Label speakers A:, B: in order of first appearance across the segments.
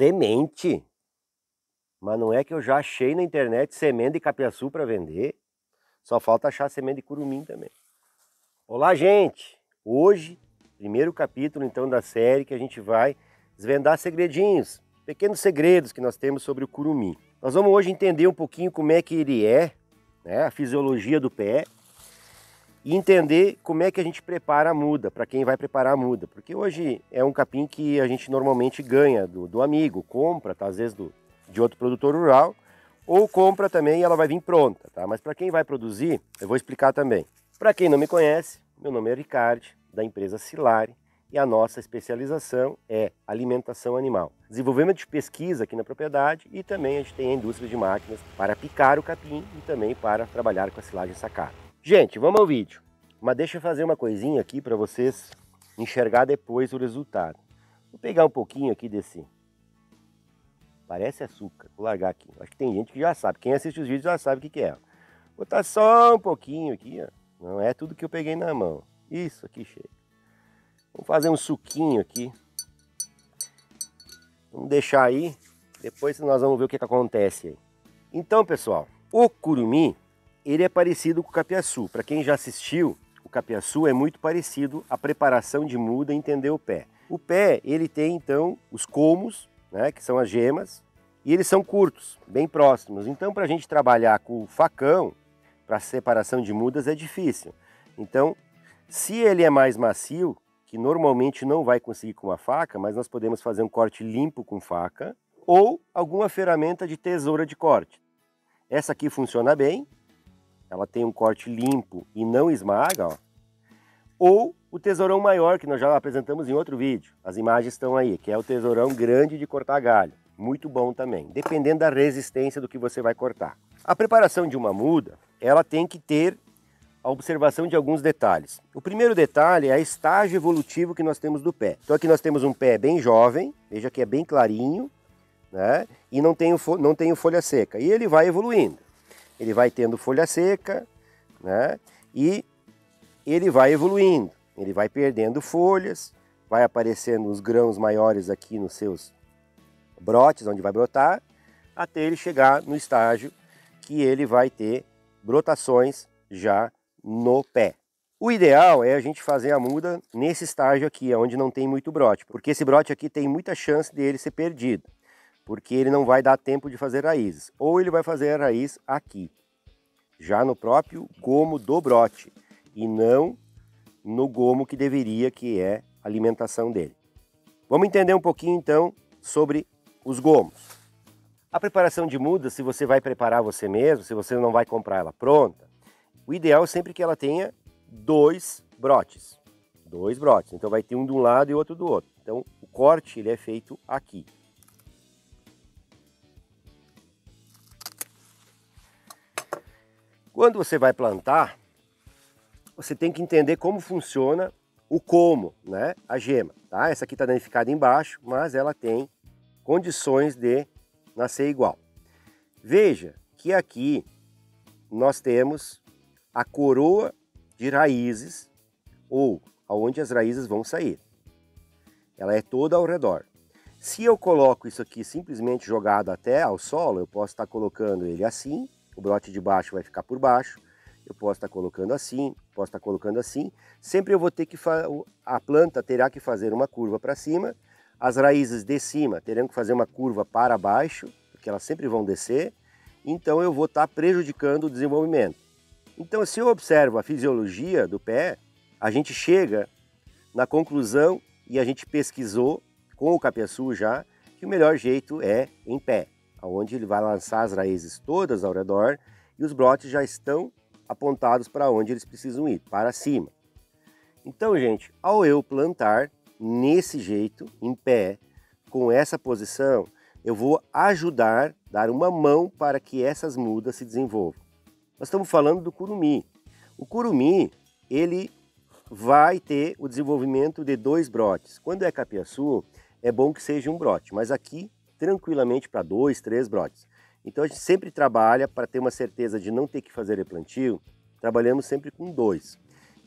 A: Semente? Mas não é que eu já achei na internet semente de capiaçu para vender? Só falta achar semente de curumim também. Olá, gente! Hoje, primeiro capítulo então da série que a gente vai desvendar segredinhos, pequenos segredos que nós temos sobre o curumim. Nós vamos hoje entender um pouquinho como é que ele é, né, a fisiologia do pé, e entender como é que a gente prepara a muda, para quem vai preparar a muda. Porque hoje é um capim que a gente normalmente ganha do amigo, compra, tá, às vezes de outro produtor rural, ou compra também e ela vai vir pronta, tá? Mas para quem vai produzir, eu vou explicar também. Para quem não me conhece, meu nome é Ricardo, da empresa Silari, e a nossa especialização é alimentação animal. Desenvolvimento de pesquisa aqui na propriedade e também a gente tem a indústria de máquinas para picar o capim e também para trabalhar com a silagem sacada. Gente, vamos ao vídeo. Mas deixa eu fazer uma coisinha aqui para vocês enxergar depois o resultado. Vou pegar um pouquinho aqui desse... Parece açúcar, vou largar aqui. Acho que tem gente que já sabe. Quem assiste os vídeos já sabe o que é. Vou botar só um pouquinho aqui, ó. Não é tudo que eu peguei na mão. Isso aqui chega. Vamos fazer um suquinho aqui. Vamos deixar aí. Depois nós vamos ver o que acontece aí. Então, pessoal, o curumim, ele é parecido com o capiaçu. Para quem já assistiu, o capiaçu é muito parecido à preparação de muda e entender o pé. O pé, ele tem então os colmos, né, que são as gemas, e eles são curtos, bem próximos. Então, para a gente trabalhar com o facão, para separação de mudas é difícil. Então, se ele é mais macio, que normalmente não vai conseguir com uma faca, mas nós podemos fazer um corte limpo com faca, ou alguma ferramenta de tesoura de corte. Essa aqui funciona bem, ela tem um corte limpo e não esmaga, ó. Ou o tesourão maior, que nós já apresentamos em outro vídeo. As imagens estão aí, que é o tesourão grande de cortar galho. Muito bom também, dependendo da resistência do que você vai cortar. A preparação de uma muda, ela tem que ter a observação de alguns detalhes. O primeiro detalhe é o estágio evolutivo que nós temos do pé. Então aqui nós temos um pé bem jovem, veja que é bem clarinho, né? E não tem folha seca. E ele vai evoluindo. Ele vai tendo folha seca, né? E ele vai evoluindo. Ele vai perdendo folhas, vai aparecendo os grãos maiores aqui nos seus brotes, onde vai brotar, até ele chegar no estágio que ele vai ter brotações já no pé. O ideal é a gente fazer a muda nesse estágio aqui, onde não tem muito brote, porque esse brote aqui tem muita chance dele ser perdido, porque ele não vai dar tempo de fazer raízes, ou ele vai fazer a raiz aqui, já no próprio gomo do brote, e não no gomo que deveria, que é a alimentação dele. Vamos entender um pouquinho então sobre os gomos. A preparação de muda, se você vai preparar você mesmo, se você não vai comprar ela pronta, o ideal é sempre que ela tenha dois brotes. Então vai ter um de um lado e outro do outro. Então o corte ele é feito aqui. Quando você vai plantar, você tem que entender como funciona o colmo, né? A gema. Tá? Essa aqui está danificada embaixo, mas ela tem condições de nascer igual. Veja que aqui nós temos a coroa de raízes, ou aonde as raízes vão sair. Ela é toda ao redor. Se eu coloco isso aqui simplesmente jogado até ao solo, eu posso estar colocando ele assim, o brote de baixo vai ficar por baixo, eu posso estar colocando assim, posso estar colocando assim. Sempre eu vou ter que a planta terá que fazer uma curva para cima, as raízes de cima terão que fazer uma curva para baixo, porque elas sempre vão descer, então eu vou estar prejudicando o desenvolvimento. Então, se eu observo a fisiologia do pé, a gente chega na conclusão, e a gente pesquisou com o capiaçu já, que o melhor jeito é em pé, onde ele vai lançar as raízes todas ao redor e os brotes já estão apontados para onde eles precisam ir, para cima. Então, gente, ao eu plantar nesse jeito, em pé, com essa posição, eu vou ajudar, dar uma mão para que essas mudas se desenvolvam. Nós estamos falando do curumim. O curumim, ele vai ter o desenvolvimento de dois brotes. Quando é capiaçu, é bom que seja um brote, mas aqui, tranquilamente, para 2, 3 brotes. Então a gente sempre trabalha, para ter uma certeza de não ter que fazer replantio, trabalhamos sempre com 2.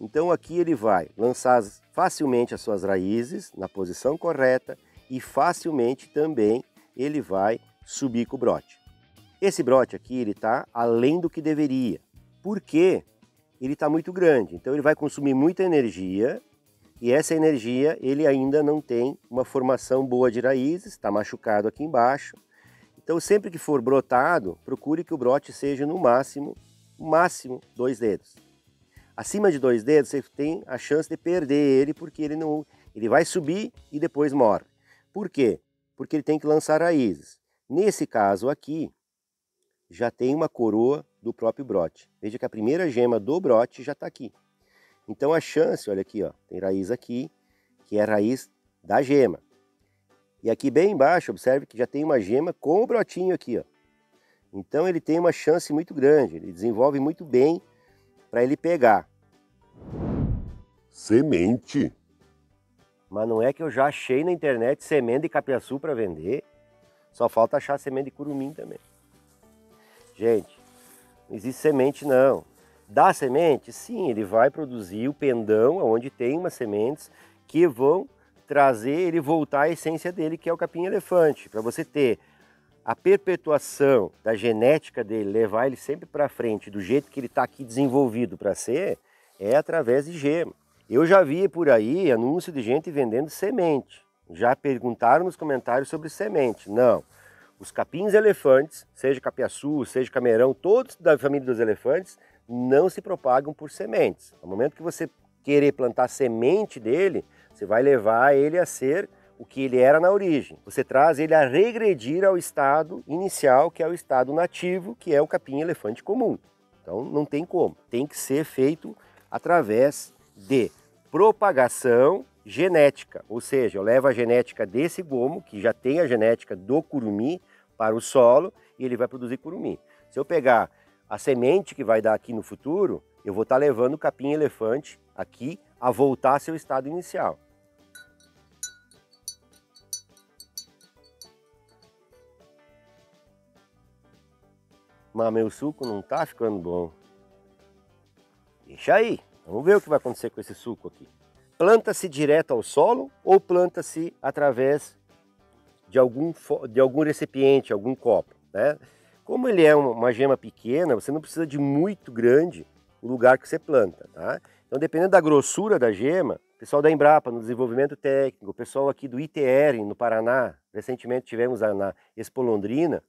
A: Então aqui ele vai lançar facilmente as suas raízes na posição correta e facilmente também ele vai subir com o brote. Esse brote aqui, ele está além do que deveria. Por quê? Ele está muito grande, então ele vai consumir muita energia e essa energia ele ainda não tem uma formação boa de raízes, está machucado aqui embaixo. Então sempre que for brotado, procure que o brote seja no máximo 2 dedos. Acima de 2 dedos você tem a chance de perder ele porque ele vai subir e depois morre. Por quê? Porque ele tem que lançar raízes. Nesse caso aqui, já tem uma coroa do próprio brote. Veja que a primeira gema do brote já está aqui. Então a chance, olha aqui, ó, tem raiz aqui, que é a raiz da gema. E aqui bem embaixo, observe que já tem uma gema com o brotinho aqui, ó. Então ele tem uma chance muito grande, ele desenvolve muito bem para ele pegar.
B: Semente.
A: Mas não é que eu já achei na internet semente de capiaçu para vender, só falta achar semente de curumim também. Gente, não existe semente não. Dá semente? Sim, ele vai produzir o pendão onde tem umas sementes que vão trazer ele voltar à essência dele, que é o capim-elefante. Para você ter a perpetuação da genética dele, levar ele sempre para frente do jeito que ele está aqui desenvolvido para ser, é através de gema. Eu já vi por aí anúncio de gente vendendo semente. Já perguntaram nos comentários sobre semente. Não. Os capins elefantes, seja capiaçu, seja cameirão, todos da família dos elefantes, não se propagam por sementes. No momento que você querer plantar semente dele, você vai levar ele a ser o que ele era na origem. Você traz ele a regredir ao estado inicial, que é o estado nativo, que é o capim-elefante comum. Então não tem como. Tem que ser feito através de propagação genética. Ou seja, eu levo a genética desse gomo, que já tem a genética do curumim, para o solo e ele vai produzir curumim. Se eu pegar a semente que vai dar aqui no futuro, eu vou estar levando o capim-elefante aqui a voltar ao seu estado inicial. Mas meu suco não está ficando bom. Deixa aí, vamos ver o que vai acontecer com esse suco aqui. Planta-se direto ao solo ou planta-se através de algum recipiente, algum copo, né? Como ele é uma gema pequena, você não precisa de muito grande o lugar que você planta, tá? Então, dependendo da grossura da gema, o pessoal da Embrapa, no desenvolvimento técnico, o pessoal aqui do ITR, no Paraná, recentemente tivemos na Expo Londrina,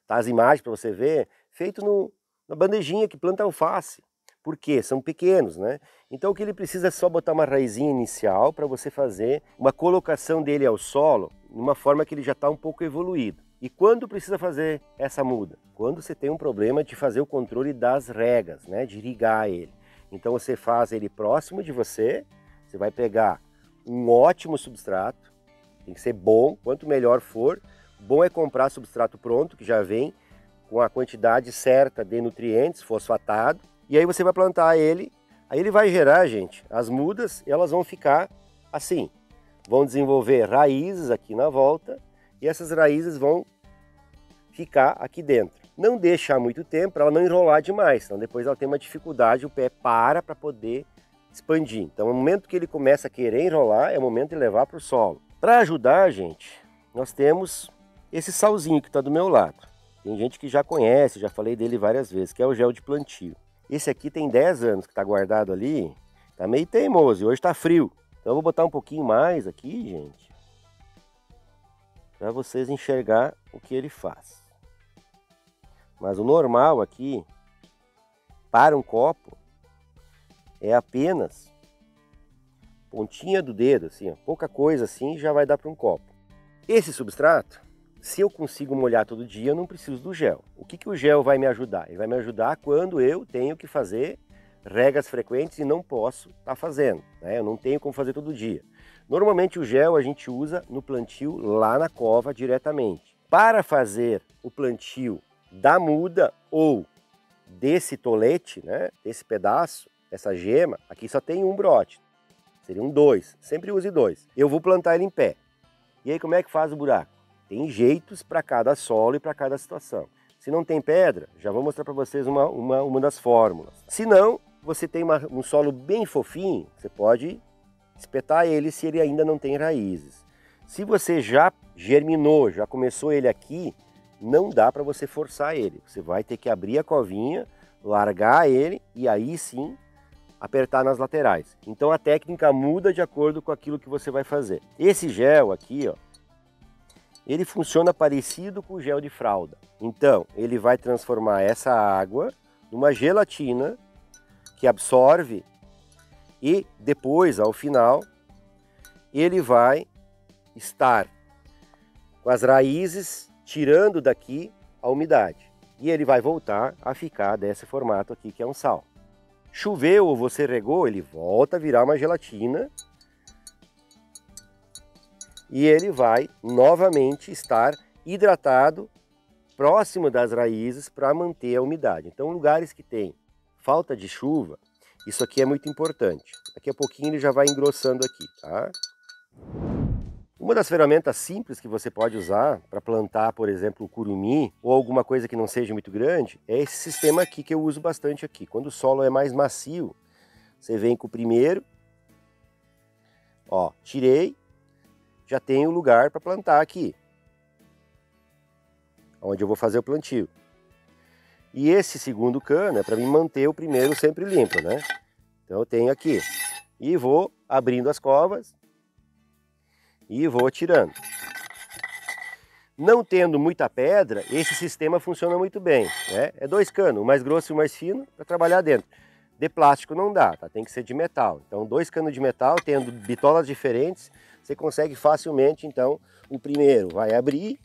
A: tá, as imagens para você ver, feito na bandejinha que planta alface. Por quê? São pequenos, né? Então o que ele precisa é só botar uma raizinha inicial para você fazer uma colocação dele ao solo, de uma forma que ele já está um pouco evoluído. E quando precisa fazer essa muda? Quando você tem um problema de fazer o controle das regas, né? De irrigar ele. Então você faz ele próximo de você, você vai pegar um ótimo substrato, tem que ser bom, quanto melhor for. Bom é comprar substrato pronto, que já vem com a quantidade certa de nutrientes, fosfatado. E aí você vai plantar ele, aí ele vai gerar, gente, as mudas, e elas vão ficar assim. Vão desenvolver raízes aqui na volta, e essas raízes vão ficar aqui dentro. Não deixar muito tempo para ela não enrolar demais, senão depois ela tem uma dificuldade, o pé para poder expandir. Então, no momento que ele começa a querer enrolar, é o momento de levar para o solo. Para ajudar, gente, nós temos esse salzinho que está do meu lado. Tem gente que já conhece, já falei dele várias vezes, que é o gel de plantio. Esse aqui tem 10 anos que está guardado ali, está meio teimoso e hoje está frio. Então eu vou botar um pouquinho mais aqui, gente, para vocês enxergar o que ele faz. Mas o normal aqui, para um copo, é apenas pontinha do dedo, assim, ó, pouca coisa assim já vai dar para um copo. Esse substrato, se eu consigo molhar todo dia, eu não preciso do gel. O que o gel vai me ajudar? Ele vai me ajudar quando eu tenho que fazer regas frequentes e não posso estar fazendo, né? Eu não tenho como fazer todo dia. Normalmente o gel a gente usa no plantio lá na cova diretamente. Para fazer o plantio da muda ou desse tolete, né? Desse pedaço, essa gema, aqui só tem um brote. Seriam 2, sempre use 2. Eu vou plantar ele em pé. E aí como é que faz o buraco? Tem jeitos para cada solo e para cada situação. Se não tem pedra, já vou mostrar para vocês uma das fórmulas. Se não, você tem um solo bem fofinho, você pode espetar ele se ele ainda não tem raízes. Se você já germinou, já começou ele aqui, não dá para você forçar ele. Você vai ter que abrir a covinha, largar ele e aí sim apertar nas laterais. Então a técnica muda de acordo com aquilo que você vai fazer. Esse gel aqui, ó, ele funciona parecido com o gel de fralda. Então ele vai transformar essa água numa gelatina que absorve e depois, ao final, ele vai estar com as raízes tirando daqui a umidade. E ele vai voltar a ficar desse formato aqui, que é um sal. Choveu ou você regou, ele volta a virar uma gelatina. E ele vai novamente estar hidratado, próximo das raízes, para manter a umidade. Então, lugares que tem falta de chuva, isso aqui é muito importante. Daqui a pouquinho ele já vai engrossando aqui, tá? Uma das ferramentas simples que você pode usar para plantar, por exemplo, o curumim ou alguma coisa que não seja muito grande, é esse sistema aqui que eu uso bastante aqui. Quando o solo é mais macio, você vem com o primeiro, ó, tirei, já tenho lugar para plantar aqui, onde eu vou fazer o plantio. E esse segundo cano é para mim manter o primeiro sempre limpo, né? Então eu tenho aqui e vou abrindo as covas e vou tirando. Não tendo muita pedra, esse sistema funciona muito bem, né? É 2 canos, o mais grosso e o mais fino, para trabalhar dentro. De plástico não dá, tá? Tem que ser de metal. Então 2 canos de metal, tendo bitolas diferentes, você consegue facilmente, então, o primeiro vai abrir,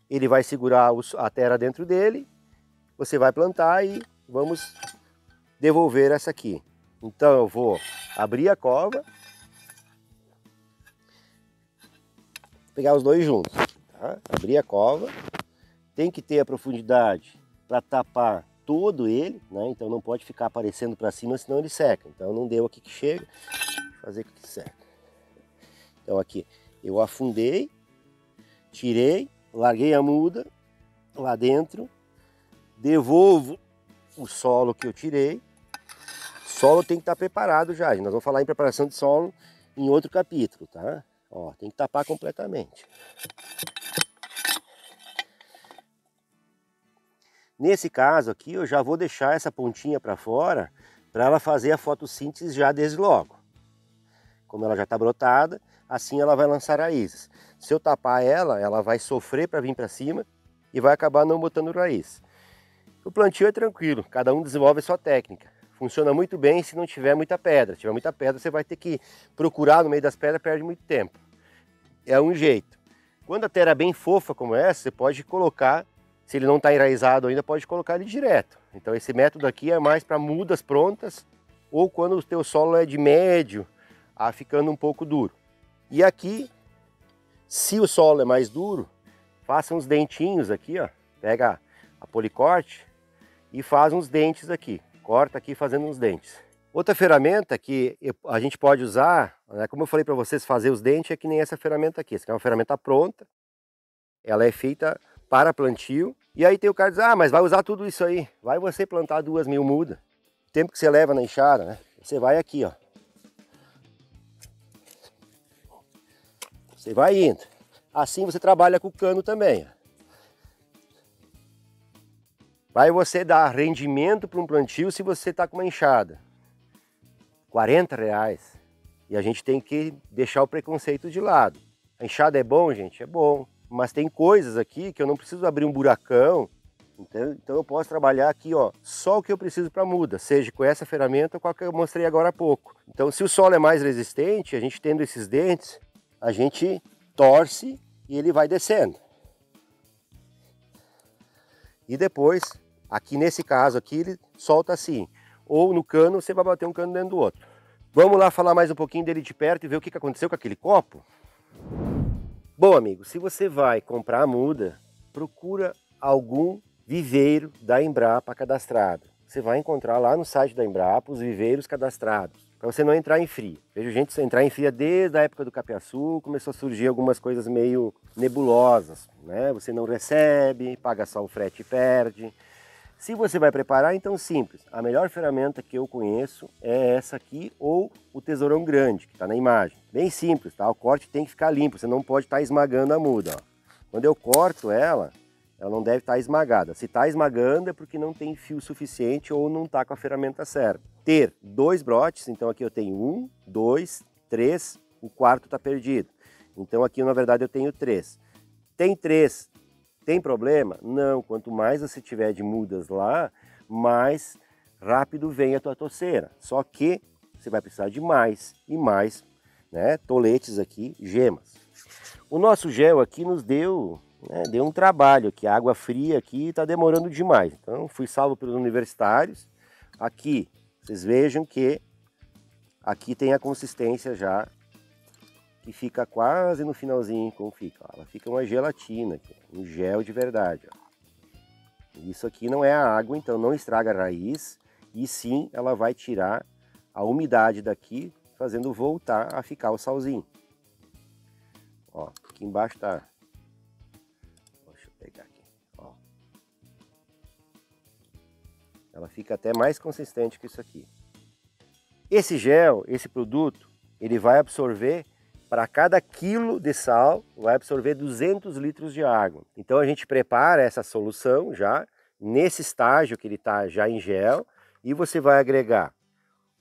A: ele vai segurar a terra dentro dele, você vai plantar e vamos devolver essa aqui. Então eu vou abrir a cova, pegar os dois juntos, tá? Abrir a cova, tem que ter a profundidade para tapar todo ele, né? Então não pode ficar aparecendo para cima, senão ele seca. Então não deu aqui que chega, vou fazer aqui que seca. Então aqui eu afundei, tirei, larguei a muda lá dentro, devolvo o solo que eu tirei. O solo tem que estar preparado já. Nós vamos falar em preparação de solo em outro capítulo, tá? Ó, tem que tapar completamente. Nesse caso aqui, eu já vou deixar essa pontinha para fora para ela fazer a fotossíntese já desde logo. Como ela já está brotada, assim ela vai lançar raízes. Se eu tapar ela, ela vai sofrer para vir para cima e vai acabar não botando raiz. O plantio é tranquilo, cada um desenvolve a sua técnica. Funciona muito bem se não tiver muita pedra. Se tiver muita pedra, você vai ter que procurar no meio das pedras, perde muito tempo. É um jeito. Quando a terra é bem fofa como essa, você pode colocar, se ele não está enraizado ainda, pode colocar ele direto. Então esse método aqui é mais para mudas prontas ou quando o teu solo é de médio, ficando um pouco duro. E aqui, se o solo é mais duro, faça uns dentinhos aqui, ó. Pega a policorte e faz uns dentes aqui. Corta aqui fazendo uns dentes. Outra ferramenta que a gente pode usar, né, como eu falei para vocês, fazer os dentes é que nem essa ferramenta aqui. Essa aqui é uma ferramenta pronta. Ela é feita para plantio. E aí tem o cara que diz, mas vai usar tudo isso aí. Vai você plantar 2.000 mudas. O tempo que você leva na enxada, né? Você vai aqui, ó. Você vai indo. Assim você trabalha com o cano também. Vai você dar rendimento para um plantio se você está com uma enxada. R$40. E a gente tem que deixar o preconceito de lado. A enxada é bom, gente? É bom. Mas tem coisas aqui que eu não preciso abrir um buracão. Então eu posso trabalhar aqui, ó, só o que eu preciso para muda. Seja com essa ferramenta ou com a que eu mostrei agora há pouco. Então se o solo é mais resistente, a gente tendo esses dentes, a gente torce e ele vai descendo. E depois, aqui nesse caso aqui, ele solta assim. Ou no cano, você vai bater um cano dentro do outro. Vamos lá falar mais um pouquinho dele de perto e ver o que aconteceu com aquele copo? Bom, amigo, se você vai comprar a muda, procura algum viveiro da Embrapa cadastrado. Você vai encontrar lá no site da Embrapa os viveiros cadastrados, para você não entrar em fria. Vejo gente entrar em fria desde a época do capiaçu, começou a surgir algumas coisas meio nebulosas, né? Você não recebe, paga só o frete e perde. Se você vai preparar, então simples. A melhor ferramenta que eu conheço é essa aqui ou o tesourão grande, que está na imagem. Bem simples, tá? O corte tem que ficar limpo, você não pode estar esmagando a muda. Ó. Quando eu corto ela não deve estar esmagada. Se está esmagando é porque não tem fio suficiente ou não está com a ferramenta certa. Ter 2 brotes, então aqui eu tenho 1, 2, 3, o quarto está perdido. Então aqui na verdade eu tenho 3. Tem 3. Tem problema? Não, quanto mais você tiver de mudas lá, mais rápido vem a tua toceira. Só que você vai precisar de mais e mais, né, toletes aqui, gemas. O nosso gel aqui nos deu um trabalho aqui, a água fria aqui está demorando demais. Então fui salvo pelos universitários. Aqui, vocês vejam que aqui tem a consistência já que fica quase no finalzinho, como fica. Ó. Ela fica uma gelatina, aqui, um gel de verdade. Ó. Isso aqui não é a água, então não estraga a raiz, e sim ela vai tirar a umidade daqui, fazendo voltar a ficar o salzinho. Ó, aqui embaixo tá. Deixa eu pegar aqui. Ó. Ela fica até mais consistente que isso aqui. Esse gel, esse produto, ele vai absorver. Para cada quilo de sal, vai absorver 200 litros de água. Então a gente prepara essa solução já, nesse estágio que ele está já em gel, e você vai agregar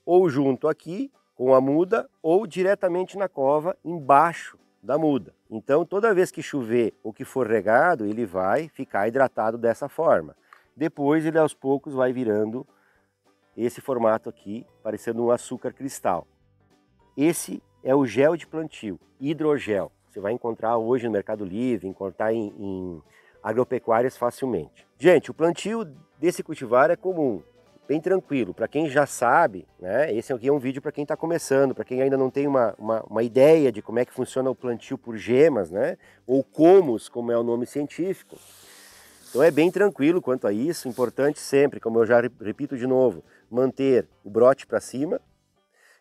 A: ou junto aqui, com a muda, ou diretamente na cova, embaixo da muda. Então toda vez que chover ou que for regado, ele vai ficar hidratado dessa forma. Depois ele aos poucos vai virando esse formato aqui, parecendo um açúcar cristal. Esse é o gel de plantio, hidrogel. Você vai encontrar hoje no Mercado Livre, encontrar em agropecuárias facilmente. Gente, o plantio desse cultivar é comum, bem tranquilo. Para quem já sabe, né, esse aqui é um vídeo para quem está começando, para quem ainda não tem uma ideia de como é que funciona o plantio por gemas, né, ou comos, como é o nome científico. Então é bem tranquilo quanto a isso, importante sempre, como eu já repito de novo, manter o brote para cima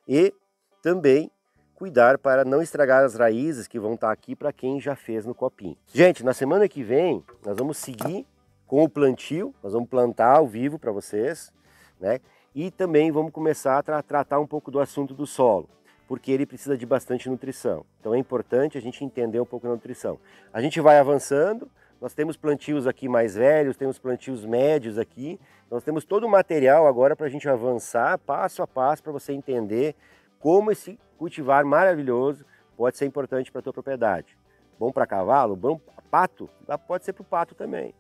A: e também cuidar para não estragar as raízes que vão estar aqui para quem já fez no copinho. Gente, na semana que vem nós vamos seguir com o plantio, nós vamos plantar ao vivo para vocês, né? E também vamos começar a tratar um pouco do assunto do solo, porque ele precisa de bastante nutrição. Então é importante a gente entender um pouco da nutrição. A gente vai avançando, nós temos plantios aqui mais velhos, temos plantios médios aqui, nós temos todo o material agora para a gente avançar passo a passo para você entender como esse cultivar maravilhoso pode ser importante para a tua propriedade. Bom para cavalo, bom para pato, pode ser para o pato também.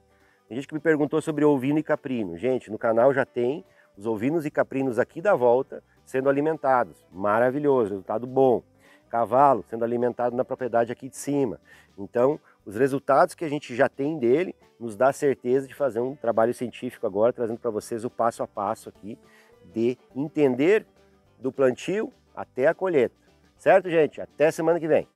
A: Tem gente que me perguntou sobre ovino e caprino. Gente, no canal já tem os ovinos e caprinos aqui da volta sendo alimentados. Maravilhoso, resultado bom. Cavalo sendo alimentado na propriedade aqui de cima. Então, os resultados que a gente já tem dele nos dá certeza de fazer um trabalho científico agora, trazendo para vocês o passo a passo aqui de entender do plantio até a colheita. Certo, gente? Até semana que vem.